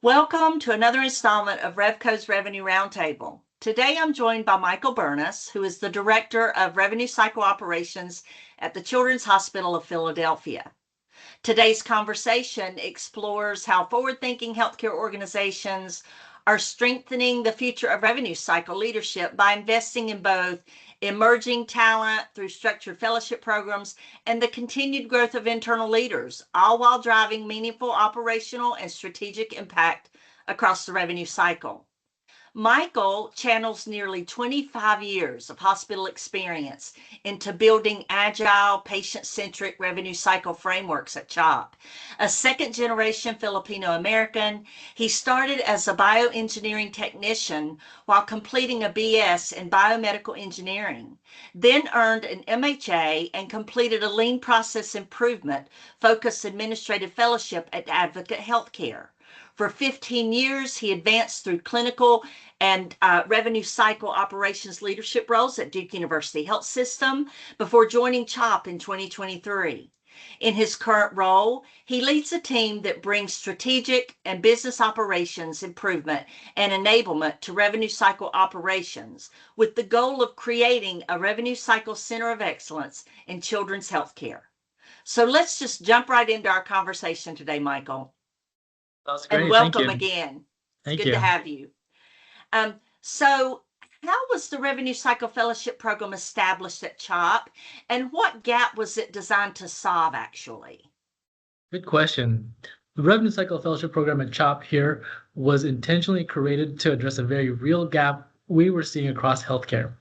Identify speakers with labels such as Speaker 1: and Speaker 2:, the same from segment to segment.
Speaker 1: Welcome to another installment of RevCo's Revenue Roundtable. Today I'm joined by Michael Burness, who is the Director of Revenue Cycle Operations at the Children's Hospital of Philadelphia. Today's conversation explores how forward-thinking healthcare organizations are strengthening the future of revenue cycle leadership by investing in both emerging talent through structured fellowship programs and the continued growth of internal leaders, all while driving meaningful operational and strategic impact across the revenue cycle. Michael channels nearly 25 years of hospital experience into building agile, patient-centric revenue cycle frameworks at CHOP. A second-generation Filipino-American, he started as a bioengineering technician while completing a BS in biomedical engineering, then earned an MHA and completed a lean process improvement focused administrative fellowship at Advocate Healthcare. For 15 years, he advanced through clinical and revenue cycle operations leadership roles at Duke University Health System before joining CHOP in 2023. In his current role, he leads a team that brings strategic and business operations improvement and enablement to revenue cycle operations with the goal of creating a revenue cycle center of excellence in children's healthcare. So let's just jump right into our conversation today, Michael.
Speaker 2: That's
Speaker 1: And
Speaker 2: great. Thank
Speaker 1: welcome
Speaker 2: you.
Speaker 1: again. It's
Speaker 2: Thank
Speaker 1: good
Speaker 2: you.
Speaker 1: to have you. So how was the Revenue Cycle Fellowship Program established at CHOP, and what gap was it designed to solve, actually?
Speaker 2: Good question. The Revenue Cycle Fellowship Program at CHOP here was intentionally created to address a very real gap we were seeing across healthcare,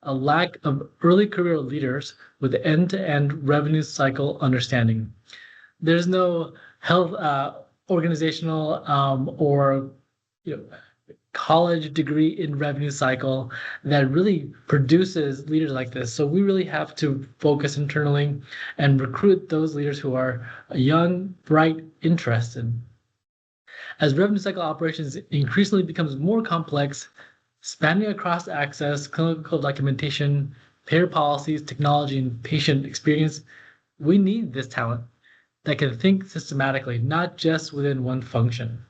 Speaker 2: a lack of early career leaders with end-to-end revenue cycle understanding. There's no health organizational or college degree in revenue cycle that really produces leaders like this. So we really have to focus internally and recruit those leaders who are young, bright, interested. As revenue cycle operations increasingly becomes more complex, spanning across access, clinical documentation, payer policies, technology, and patient experience, we need this talent that can think systematically, not just within one function.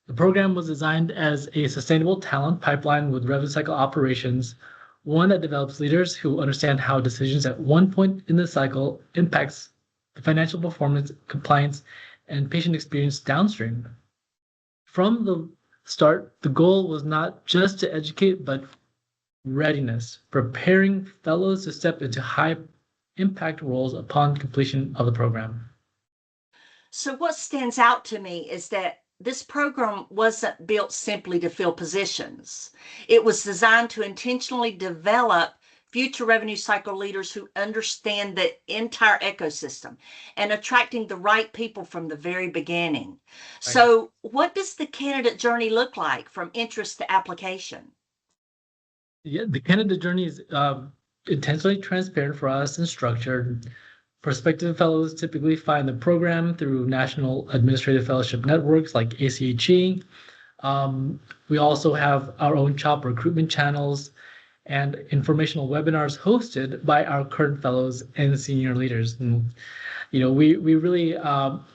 Speaker 2: The program was designed as a sustainable talent pipeline with revenue cycle operations, one that develops leaders who understand how decisions at one point in the cycle impacts the financial performance, compliance, and patient experience downstream. From the start, the goal was not just to educate, but readiness, preparing fellows to step into high impact roles upon completion of the program.
Speaker 1: So what stands out to me is that this program wasn't built simply to fill positions. It was designed to intentionally develop future revenue cycle leaders who understand the entire ecosystem and attracting the right people from the very beginning.
Speaker 2: Right.
Speaker 1: So what does the candidate journey look like from interest to application?
Speaker 2: Yeah, the candidate journey is intentionally transparent for us and structured. Prospective fellows typically find the program through national administrative fellowship networks like ACHE. We also have our own CHOP recruitment channels and informational webinars hosted by our current fellows and senior leaders. And, we really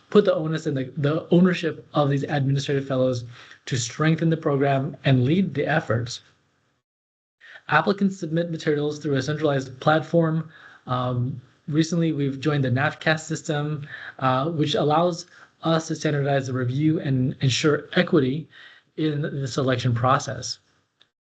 Speaker 2: put the onus and the ownership of these administrative fellows to strengthen the program and lead the efforts. Applicants submit materials through a centralized platform. Recently, we've joined the NAFCAS system, which allows us to standardize the review and ensure equity in the selection process.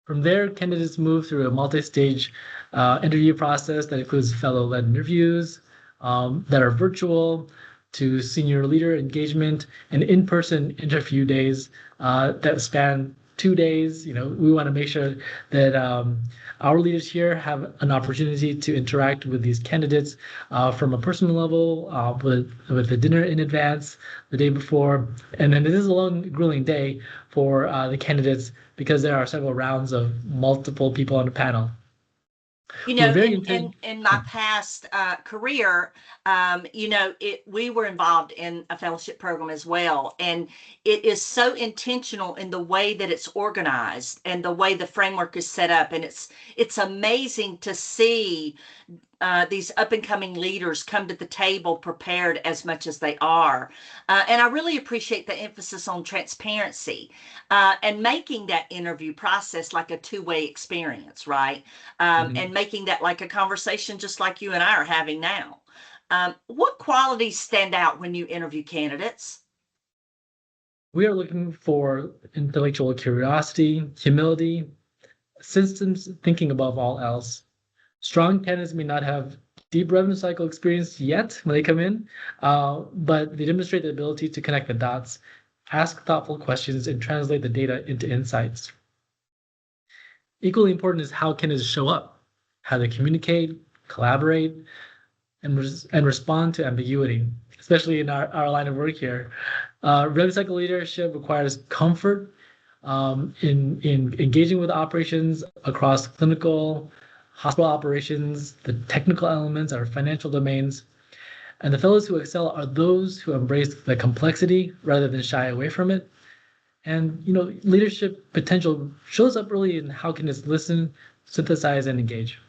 Speaker 2: From there, candidates move through a multi-stage interview process that includes fellow-led interviews that are virtual, to senior leader engagement and in-person interview days that span 2 days. We want to make sure that our leaders here have an opportunity to interact with these candidates from a personal level, with a dinner in advance the day before. And then it is a long, grueling day for the candidates because there are several rounds of multiple people on the panel.
Speaker 1: In my past career, we were involved in a fellowship program as well. And it is so intentional in the way that it's organized and the way the framework is set up. And it's amazing to see these up and coming leaders come to the table prepared as much as they are. And I really appreciate the emphasis on transparency and making that interview process like a two-way experience, right? And making that like a conversation just like you and I are having now. What qualities stand out when you interview candidates?
Speaker 2: We are looking for intellectual curiosity, humility, systems thinking above all else. Strong candidates may not have deep revenue cycle experience yet when they come in, but they demonstrate the ability to connect the dots, ask thoughtful questions, and translate the data into insights. Equally important is how candidates show up, how they communicate, collaborate, and respond to ambiguity, especially in our line of work here. Revenue cycle leadership requires comfort in engaging with operations across clinical, hospital operations, the technical elements, our financial domains. And the fellows who excel are those who embrace the complexity rather than shy away from it. And leadership potential shows up early in how candidates listen, synthesize, and engage.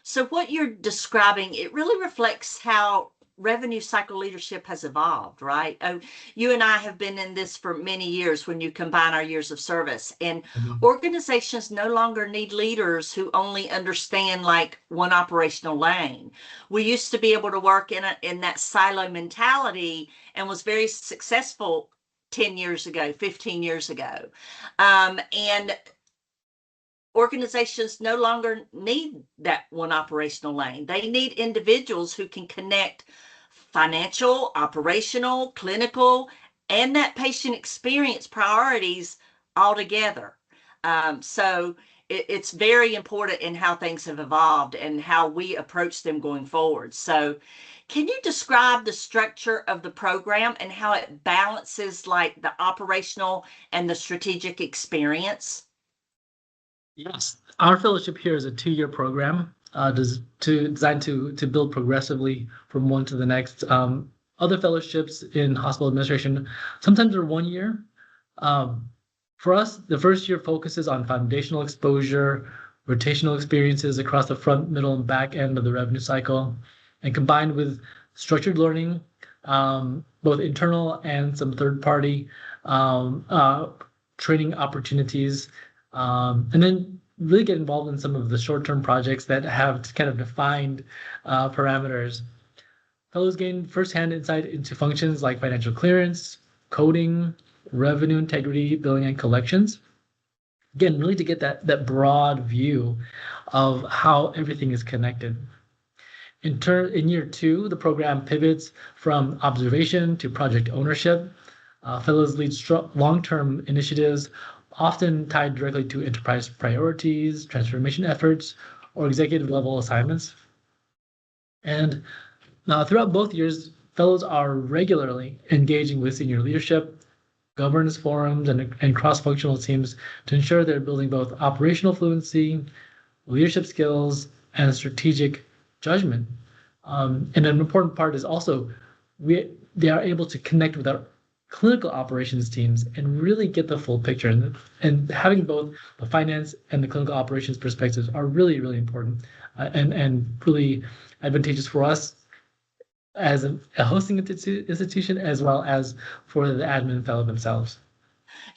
Speaker 1: So what you're describing, it really reflects how revenue cycle leadership has evolved, right? Oh, you and I have been in this for many years when you combine our years of service. And organizations no longer need leaders who only understand like one operational lane. We used to be able to work in that silo mentality and was very successful 10 years ago, 15 years ago. And organizations no longer need that one operational lane. They need individuals who can connect financial, operational, clinical, and that patient experience priorities all together. So it's very important in how things have evolved and how we approach them going forward. So can you describe the structure of the program and how it balances like the operational and the strategic experience?
Speaker 2: Yes, our fellowship here is a 2-year program designed to build progressively from one to the next. Other fellowships in hospital administration sometimes are 1 year. For us, the first year focuses on foundational exposure, rotational experiences across the front, middle, and back end of the revenue cycle, and combined with structured learning, both internal and some third-party training opportunities. And then really get involved in some of the short-term projects that have kind of defined parameters. Fellows gain firsthand insight into functions like financial clearance, coding, revenue integrity, billing, and collections. Again, really to get that broad view of how everything is connected. In year 2, the program pivots from observation to project ownership. Fellows lead long-term initiatives often tied directly to enterprise priorities, transformation efforts, or executive level assignments. And throughout both years, fellows are regularly engaging with senior leadership, governance forums, and cross-functional teams to ensure they're building both operational fluency, leadership skills, and strategic judgment. And an important part is also they are able to connect with our clinical operations teams and really get the full picture. And having both the finance and the clinical operations perspectives are really, really important and really advantageous for us as a hosting institution, as well as for the admin fellow themselves.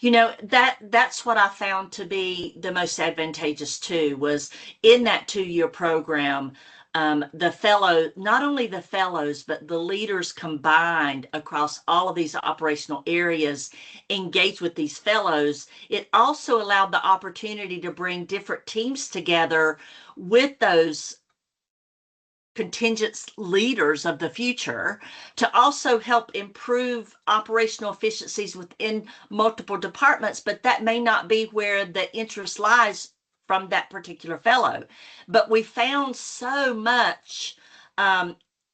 Speaker 1: That's what I found to be the most advantageous too, was in that 2-year program, not only the fellows, but the leaders combined across all of these operational areas engage with these fellows. It also allowed the opportunity to bring different teams together with those contingent leaders of the future to also help improve operational efficiencies within multiple departments, but that may not be where the interest lies from that particular fellow. But we found so much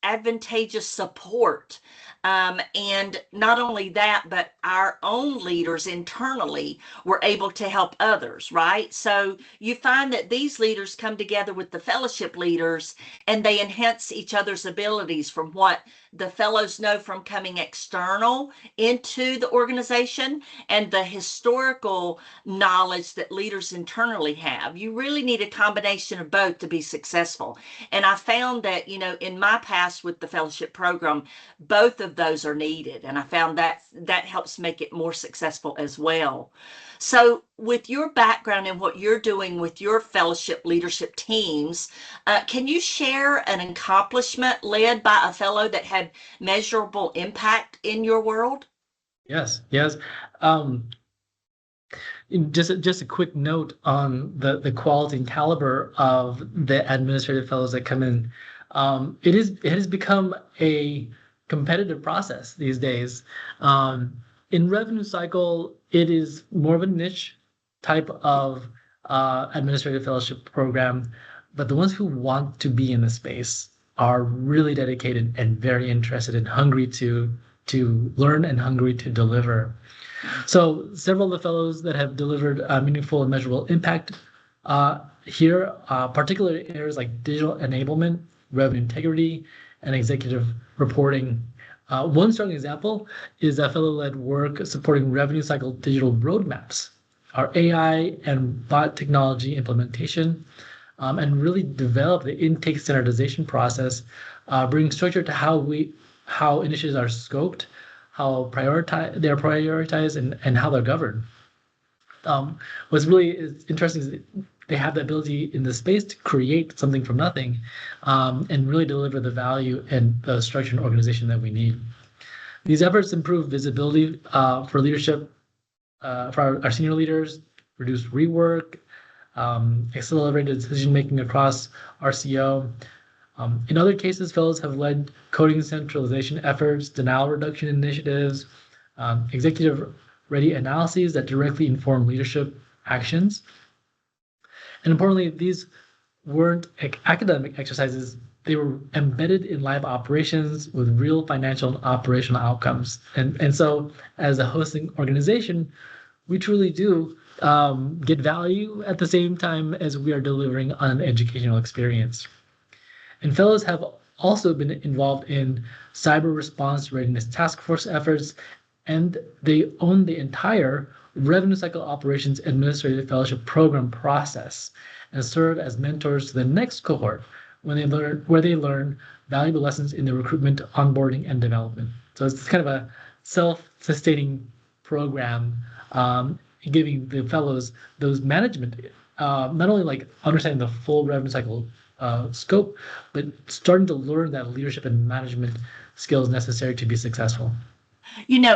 Speaker 1: advantageous support. And not only that, but our own leaders internally were able to help others, right? So you find that these leaders come together with the fellowship leaders and they enhance each other's abilities from what the fellows know from coming external into the organization and the historical knowledge that leaders internally have. You really need a combination of both to be successful. And I found that, in my past with the fellowship program, both of those are needed. And I found that helps make it more successful as well. So, with your background and what you're doing with your fellowship leadership teams, can you share an accomplishment led by a fellow that had measurable impact in your world?
Speaker 2: Yes, yes. Um, just a quick note on the quality and caliber of the administrative fellows that come in. It has become a competitive process these days. In revenue cycle, it is more of a niche type of administrative fellowship program, but the ones who want to be in the space are really dedicated and very interested and hungry to learn and hungry to deliver. So several of the fellows that have delivered meaningful and measurable impact here, particularly areas like digital enablement, revenue integrity, and executive reporting. One strong example is a fellow-led work supporting revenue cycle digital roadmaps, our AI and bot technology implementation, and really develop the intake standardization process, bringing structure to how initiatives are scoped, how they're prioritized, and how they're governed. What's really is interesting is they have the ability in the space to create something from nothing, and really deliver the value and the structure and organization that we need. These efforts improve visibility for leadership, for our senior leaders, reduce rework, accelerated decision making across RCO. In other cases, fellows have led coding centralization efforts, denial reduction initiatives, executive ready analyses that directly inform leadership actions. And importantly, these weren't academic exercises, they were embedded in live operations with real financial and operational outcomes. And so, as a hosting organization, we truly do get value at the same time as we are delivering on an educational experience. And fellows have also been involved in cyber response readiness task force efforts, and they own the entire revenue cycle operations administrative fellowship program process and serve as mentors to the next cohort where they learn valuable lessons in the recruitment, onboarding, and development. So it's kind of a self-sustaining program, giving the fellows those management, not only like understanding the full revenue cycle scope, but starting to learn that leadership and management skills necessary to be successful.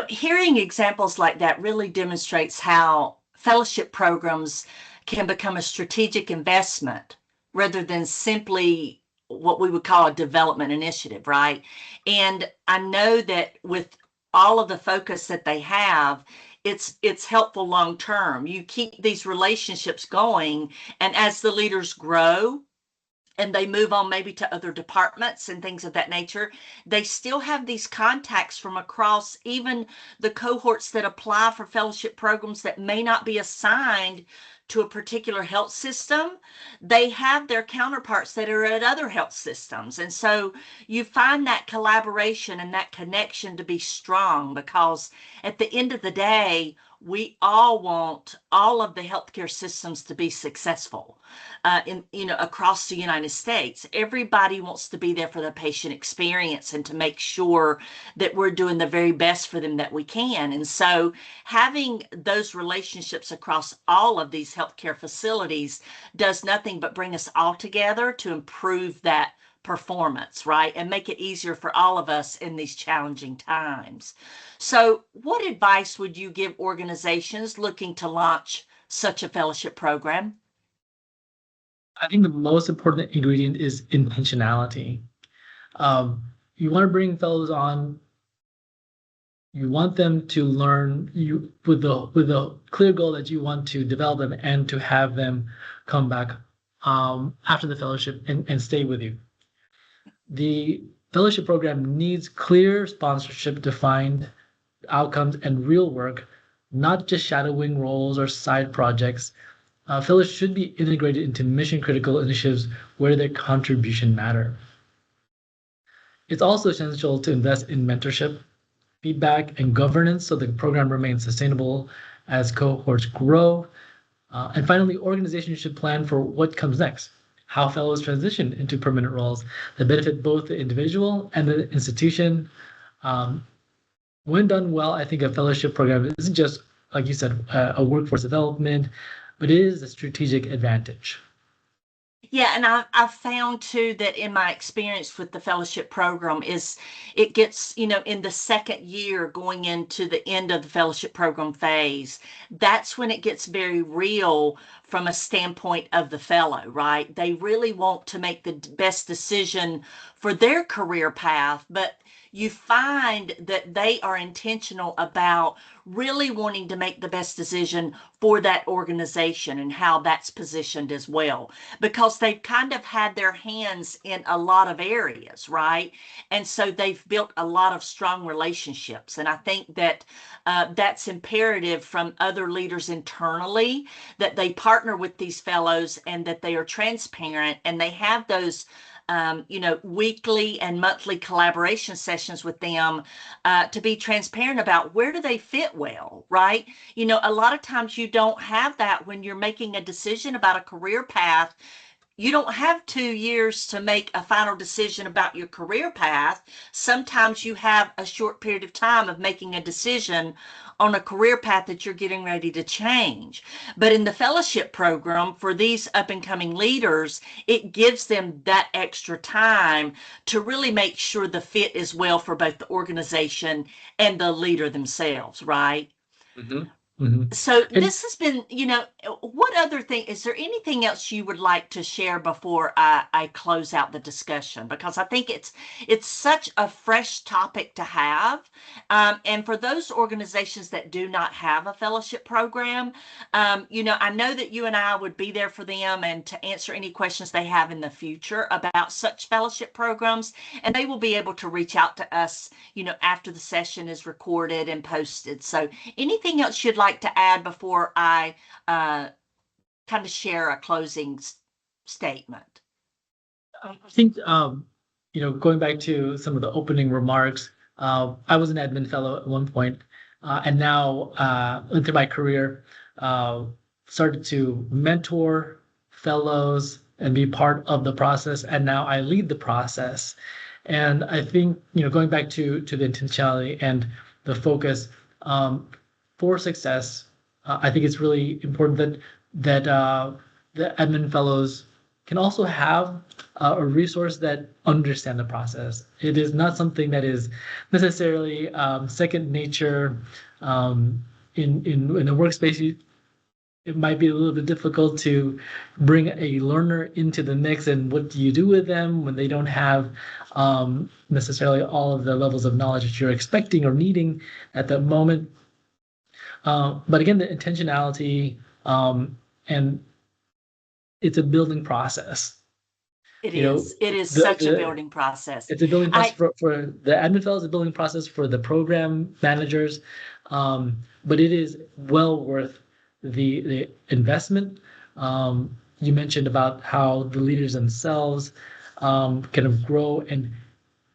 Speaker 1: Hearing examples like that really demonstrates how fellowship programs can become a strategic investment rather than simply what we would call a development initiative, right? And I know that with all of the focus that they have, it's helpful long term. You keep these relationships going, and as the leaders grow, and they move on maybe to other departments and things of that nature, they still have these contacts from across even the cohorts that apply for fellowship programs that may not be assigned to a particular health system. They have their counterparts that are at other health systems. And so you find that collaboration and that connection to be strong, because at the end of the day, we all want all of the healthcare systems to be successful across the United States. Everybody wants to be there for the patient experience and to make sure that we're doing the very best for them that we can. And so having those relationships across all of these healthcare facilities does nothing but bring us all together to improve that performance, right? And make it easier for all of us in these challenging times. So, what advice would you give organizations looking to launch such a fellowship program?
Speaker 2: I think the most important ingredient is intentionality. You want to bring fellows on. You want them to learn you with the clear goal that you want to develop them and to have them come back after the fellowship and stay with you. The fellowship program needs clear sponsorship, defined outcomes, and real work, not just shadowing roles or side projects. Fellows should be integrated into mission critical initiatives where their contribution matter. It's also essential to invest in mentorship, feedback, and governance so the program remains sustainable as cohorts grow. And finally, organizations should plan for what comes next, how fellows transition into permanent roles that benefit both the individual and the institution. Um, when done well, I think a fellowship program isn't just, like you said, a workforce development, but it is a strategic advantage.
Speaker 1: Yeah, and I've found too that in my experience with the fellowship program is it gets, in the second year going into the end of the fellowship program phase, that's when it gets very real from a standpoint of the fellow, right? They really want to make the best decision for their career path, but you find that they are intentional about really wanting to make the best decision for that organization and how that's positioned as well, because they've kind of had their hands in a lot of areas, right? And so they've built a lot of strong relationships. And I think that that's imperative from other leaders internally, that they partner with these fellows and that they are transparent and they have those weekly and monthly collaboration sessions with them to be transparent about where do they fit well, right? A lot of times you don't have that when you're making a decision about a career path. You don't have 2 years to make a final decision about your career path. Sometimes you have a short period of time of making a decision on a career path that you're getting ready to change. But in the fellowship program for these up and coming leaders, it gives them that extra time to really make sure the fit is well for both the organization and the leader themselves, right?
Speaker 2: Mhm, mhm.
Speaker 1: So
Speaker 2: And
Speaker 1: this has been, what other thing, is there anything else you would like to share before I close out the discussion? Because I think it's such a fresh topic to have. And for those organizations that do not have a fellowship program, I know that you and I would be there for them and to answer any questions they have in the future about such fellowship programs. And they will be able to reach out to us, after the session is recorded and posted. So anything else you'd like to add before I kind of share a closing statement?
Speaker 2: I think, going back to some of the opening remarks, I was an admin fellow at one point, and now through my career, uh, started to mentor fellows and be part of the process, and now I lead the process. And I think, going back to the intentionality and the focus um, for success, I think it's really important that the admin fellows can also have a resource that understand the process. It is not something that is necessarily second nature. In a workspace, it might be a little bit difficult to bring a learner into the mix. And what do you do with them when they don't have necessarily all of the levels of knowledge that you're expecting or needing at that moment? But again, the intentionality and it's a building process.
Speaker 1: It
Speaker 2: You know,
Speaker 1: is. It is
Speaker 2: the
Speaker 1: such a
Speaker 2: the
Speaker 1: building process.
Speaker 2: it's a building process
Speaker 1: I
Speaker 2: for the admin fellows, a building process for the program managers, but it is well worth the investment. You mentioned about how the leaders themselves kind of grow and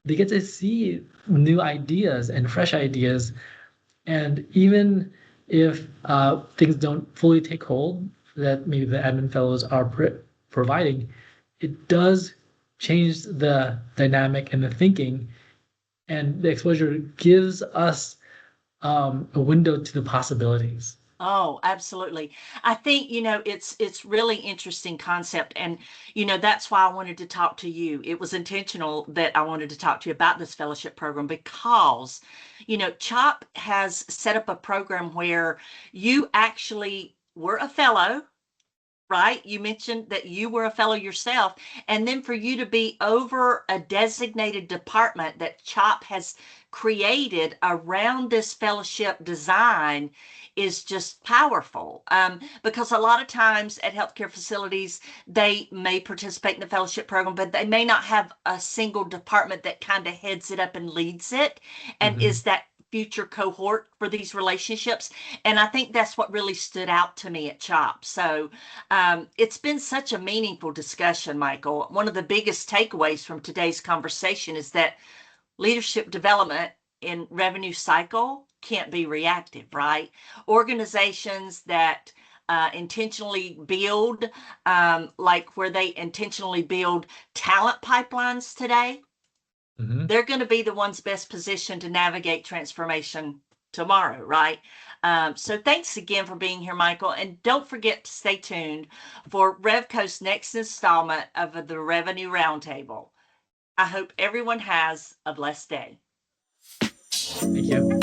Speaker 2: they get to see new ideas and fresh ideas. And even if things don't fully take hold, that maybe the admin fellows are providing, it does change the dynamic and the thinking, and the exposure gives us a window to the possibilities.
Speaker 1: Oh, absolutely. I think, it's really interesting concept. And, that's why I wanted to talk to you. It was intentional that I wanted to talk to you about this fellowship program because, CHOP has set up a program where you actually were a fellow, right? You mentioned that you were a fellow yourself, and then for you to be over a designated department that CHOP has created around this fellowship design is just powerful. Because a lot of times at healthcare facilities, they may participate in the fellowship program, but they may not have a single department that kind of heads it up and leads it and
Speaker 2: Mhm.
Speaker 1: is that future cohort for these relationships. And I think that's what really stood out to me at CHOP. So it's been such a meaningful discussion, Michael. One of the biggest takeaways from today's conversation is that leadership development in revenue cycle can't be reactive, right? Organizations that intentionally build, like where they intentionally build talent pipelines today, they're going to be the ones best positioned to navigate transformation tomorrow, right? So thanks again for being here, Michael. And don't forget to stay tuned for RevCo's next installment of the Revenue Roundtable. I hope everyone has a blessed day.
Speaker 2: Thank you.